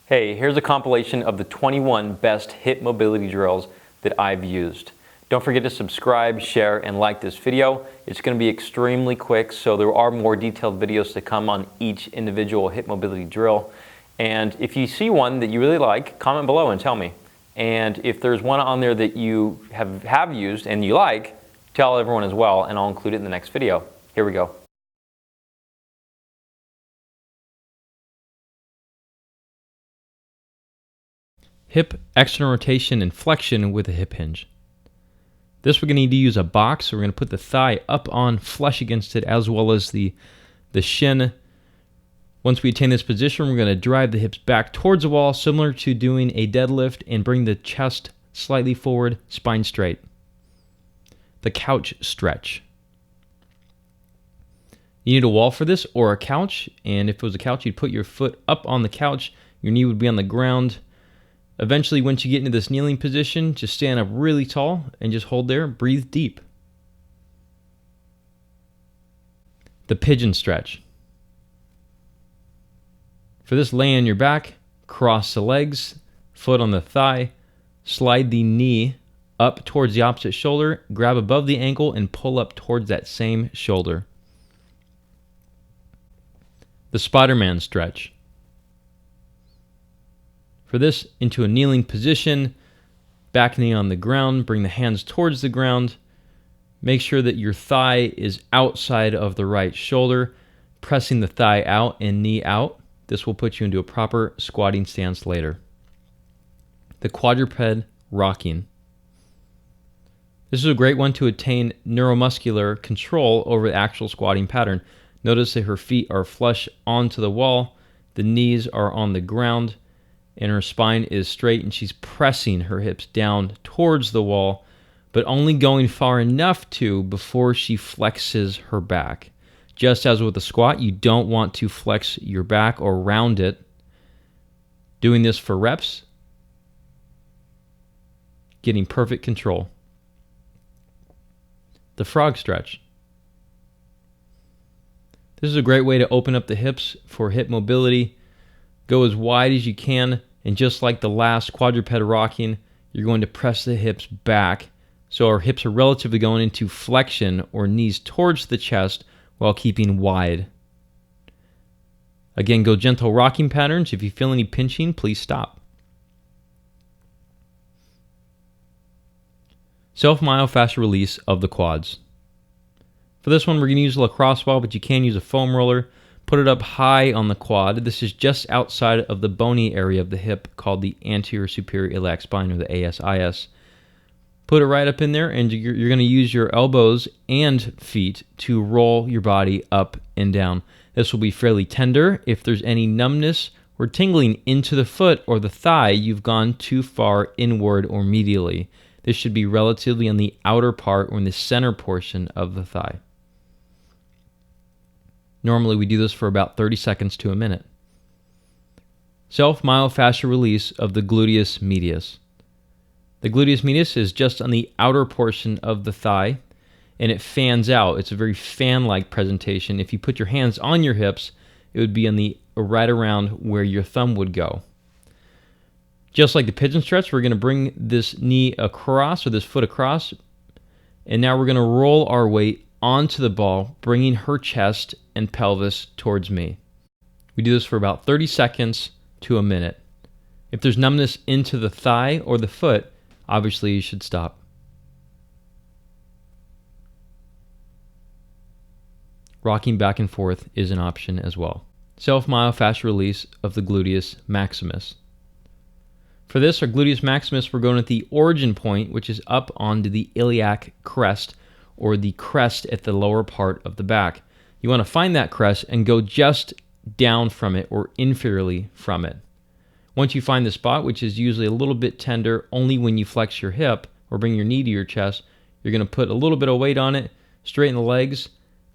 Hey, here's a compilation of the 21 best hip mobility drills that I've used. Don't forget to subscribe, share, and like this video. It's going to be extremely quick, so there are more detailed videos to come on each individual hip mobility drill. And if you see one that you really like, comment below and tell me. And if there's one on there that you have used and you like, tell everyone as well, and I'll include it in the next video. Here we go. Hip external rotation and flexion with a hip hinge. This we're going to need to use a box, so we're going to put the thigh up on, flush against it, as well as the shin. Once we attain this position, we're going to drive the hips back towards the wall, similar to doing a deadlift, and bring the chest slightly forward, spine straight. The couch stretch. You need a wall for this or a couch, and if it was a couch, you'd put your foot up on the couch, your knee would be on the ground. Eventually, once you get into this kneeling position, just stand up really tall and just hold there. Breathe deep. The pigeon stretch. For this, lay on your back, cross the legs, foot on the thigh, slide the knee up towards the opposite shoulder, grab above the ankle, and pull up towards that same shoulder. The Spider-Man stretch. For this, into a kneeling position, back knee on the ground, bring the hands towards the ground. Make sure that your thigh is outside of the right shoulder, pressing the thigh out and knee out. This will put you into a proper squatting stance later. The quadruped rocking. This is a great one to attain neuromuscular control over the actual squatting pattern. Notice that her feet are flush onto the wall, the knees are on the ground, and her spine is straight, and she's pressing her hips down towards the wall, but only going far enough before she flexes her back. Just as with a squat, you don't want to flex your back or round it. Doing this for reps, getting perfect control. The frog stretch. This is a great way to open up the hips for hip mobility. Go as wide as you can, and just like the last quadruped rocking, you're going to press the hips back so our hips are relatively going into flexion or knees towards the chest while keeping wide. Again, go gentle rocking patterns. If you feel any pinching, please stop. Self-myofascial release of the quads. For this one, we're going to use a lacrosse ball, but you can use a foam roller. Put it up high on the quad. This is just outside of the bony area of the hip called the anterior superior iliac spine, or the ASIS. Put it right up in there, and you're going to use your elbows and feet to roll your body up and down. This will be fairly tender. If there's any numbness or tingling into the foot or the thigh, you've gone too far inward or medially. This should be relatively on the outer part or in the center portion of the thigh. Normally, we do this for about 30 seconds to a minute. Self-myofascial release of the gluteus medius. The gluteus medius is just on the outer portion of the thigh, and it fans out. It's a very fan-like presentation. If you put your hands on your hips, it would be on the right around where your thumb would go. Just like the pigeon stretch, we're going to bring this knee across, or this foot across, and now we're going to roll our weight onto the ball, bringing her chest and pelvis towards me. We do this for about 30 seconds to a minute. If there's numbness into the thigh or the foot, obviously you should stop. Rocking back and forth is an option as well. Self-myofascial release of the gluteus maximus. For this, our gluteus maximus, we're going at the origin point, which is up onto the iliac crest, or the crest at the lower part of the back. You want to find that crest and go just down from it or inferiorly from it. Once you find the spot, which is usually a little bit tender only when you flex your hip or bring your knee to your chest, you're going to put a little bit of weight on it, straighten the legs,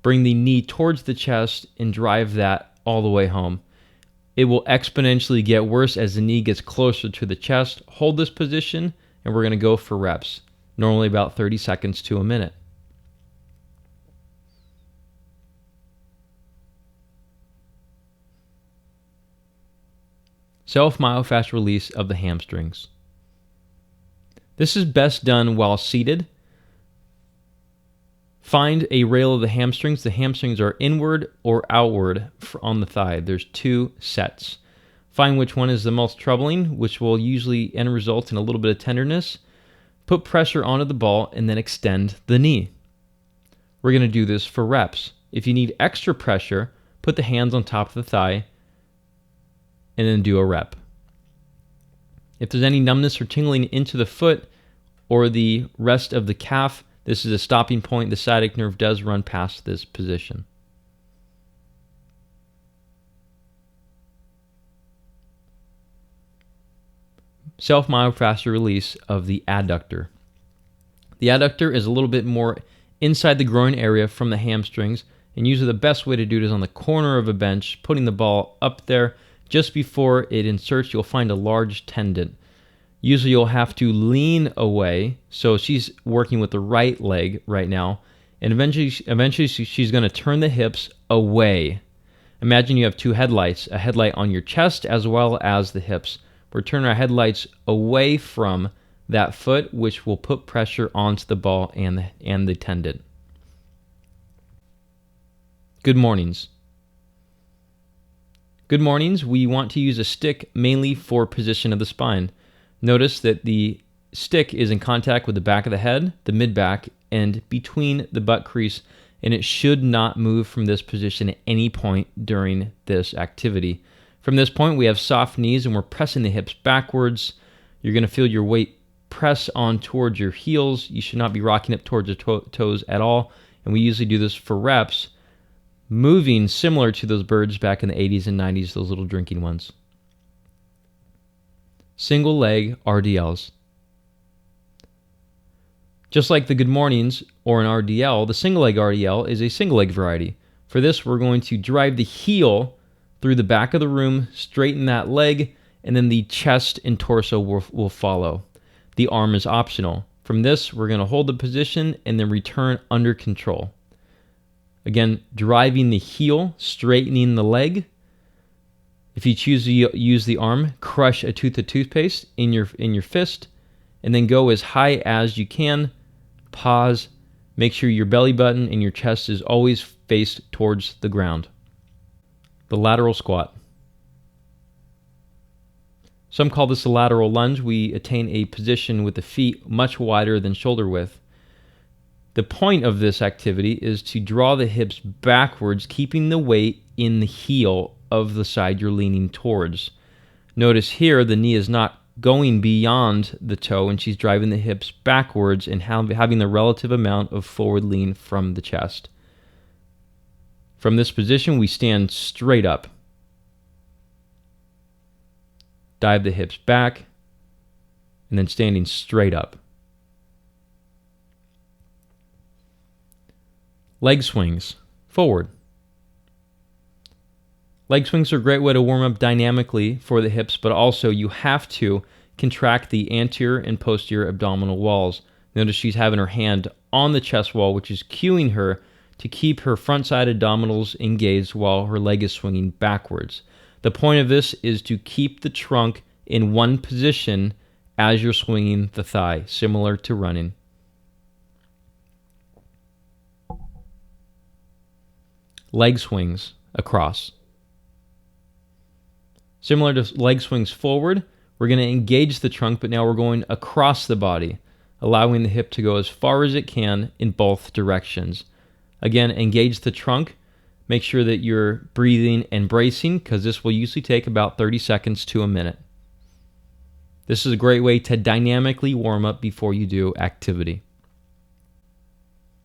bring the knee towards the chest, and drive that all the way home. It will exponentially get worse as the knee gets closer to the chest. Hold this position, and we're going to go for reps, normally about 30 seconds to a minute. Self-myofascial release of the hamstrings. This is best done while seated. Find a rail of the hamstrings. The hamstrings are inward or outward on the thigh. There's 2 sets. Find which one is the most troubling, which will usually end result in a little bit of tenderness. Put pressure onto the ball and then extend the knee. We're going to do this for reps. If you need extra pressure, put the hands on top of the thigh and then do a rep. If there's any numbness or tingling into the foot or the rest of the calf, this is a stopping point. The sciatic nerve does run past this position. Self-myofascial release of the adductor. The adductor is a little bit more inside the groin area from the hamstrings, and usually the best way to do it is on the corner of a bench, putting the ball up there. Just before it inserts, you'll find a large tendon. Usually you'll have to lean away, so she's working with the right leg right now, and eventually she's going to turn the hips away. Imagine you have 2 headlights, a headlight on your chest as well as the hips. We're turning our headlights away from that foot, which will put pressure onto the ball and the tendon. Good mornings. Good mornings, we want to use a stick mainly for position of the spine. Notice that the stick is in contact with the back of the head, the mid-back, and between the butt crease, and it should not move from this position at any point during this activity. From this point, we have soft knees and we're pressing the hips backwards. You're going to feel your weight press on towards your heels. You should not be rocking up towards the toes at all. And we usually do this for reps, moving similar to those birds back in the 80s and 90s, those little drinking ones. Single leg RDLs. Just like the good mornings or an RDL, the single leg RDL is a single leg variety. For this, we're going to drive the heel through the back of the room, straighten that leg, and then the chest and torso will follow. The arm is optional. From this, we're going to hold the position and then return under control. Again, driving the heel, straightening the leg. If you choose to use the arm, crush a tooth of toothpaste in your fist, and then go as high as you can. Pause. Make sure your belly button and your chest is always faced towards the ground. The lateral squat. Some call this a lateral lunge. We attain a position with the feet much wider than shoulder width. The point of this activity is to draw the hips backwards, keeping the weight in the heel of the side you're leaning towards. Notice here the knee is not going beyond the toe and she's driving the hips backwards and having the relative amount of forward lean from the chest. From this position, we stand straight up. Dive the hips back, and then standing straight up. Leg swings, forward. Leg swings are a great way to warm up dynamically for the hips, but also you have to contract the anterior and posterior abdominal walls. Notice she's having her hand on the chest wall, which is cueing her to keep her front side abdominals engaged while her leg is swinging backwards. The point of this is to keep the trunk in one position as you're swinging the thigh, similar to running. Leg swings across. Similar to leg swings forward, we're going to engage the trunk, but now we're going across the body, allowing the hip to go as far as it can in both directions. Again, engage the trunk. Make sure that you're breathing and bracing, because this will usually take about 30 seconds to a minute. This is a great way to dynamically warm up before you do activity.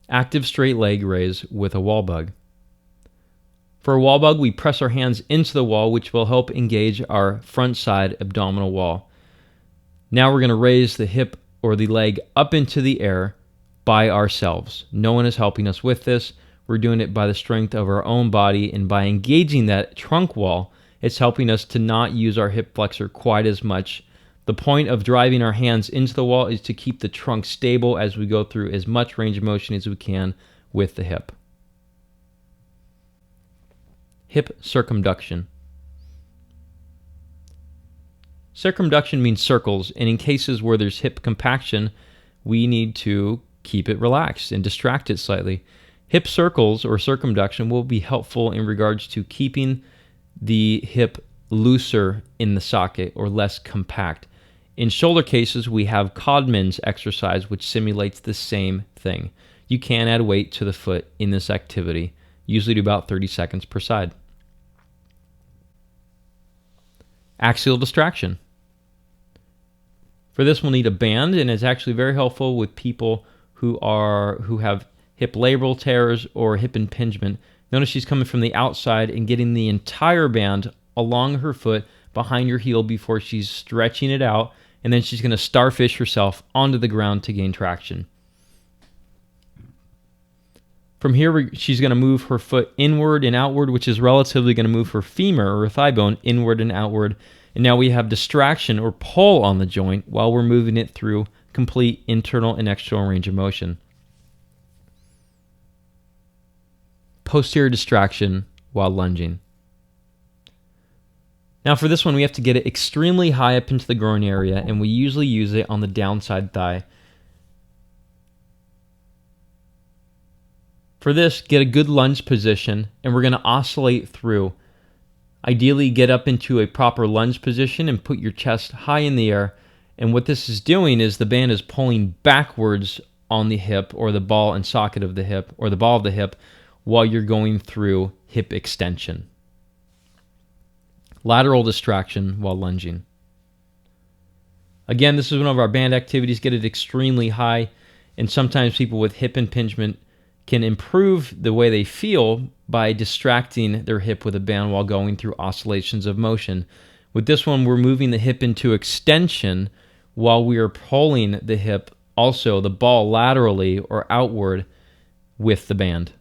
Active straight leg raise with a wall bug. For a wall bug, we press our hands into the wall, which will help engage our front side abdominal wall. Now we're going to raise the hip or the leg up into the air by ourselves. No one is helping us with this. We're doing it by the strength of our own body, and by engaging that trunk wall, it's helping us to not use our hip flexor quite as much. The point of driving our hands into the wall is to keep the trunk stable as we go through as much range of motion as we can with the hip. Hip circumduction. Circumduction means circles, and in cases where there's hip compaction, we need to keep it relaxed and distract it slightly. Hip circles or circumduction will be helpful in regards to keeping the hip looser in the socket or less compact. In shoulder cases, we have Codman's exercise, which simulates the same thing. You can add weight to the foot in this activity, usually to about 30 seconds per side. Axial distraction. For this, we'll need a band, and it's actually very helpful with people who have hip labral tears or hip impingement. Notice she's coming from the outside and getting the entire band along her foot behind her heel before she's stretching it out, and then she's going to starfish herself onto the ground to gain traction. From here, she's going to move her foot inward and outward, which is relatively going to move her femur or thigh bone inward and outward. And now we have distraction or pull on the joint while we're moving it through complete internal and external range of motion. Posterior distraction while lunging. Now for this one, we have to get it extremely high up into the groin area, and we usually use it on the downside thigh. For this, get a good lunge position, and we're going to oscillate through. Ideally, get up into a proper lunge position and put your chest high in the air. And what this is doing is the band is pulling backwards on the hip or the ball and socket of the hip or the ball of the hip while you're going through hip extension. Lateral distraction while lunging. Again, this is one of our band activities. Get it extremely high, and sometimes people with hip impingement can improve the way they feel by distracting their hip with a band while going through oscillations of motion. With this one, we're moving the hip into extension while we are pulling the hip, also the ball laterally or outward with the band.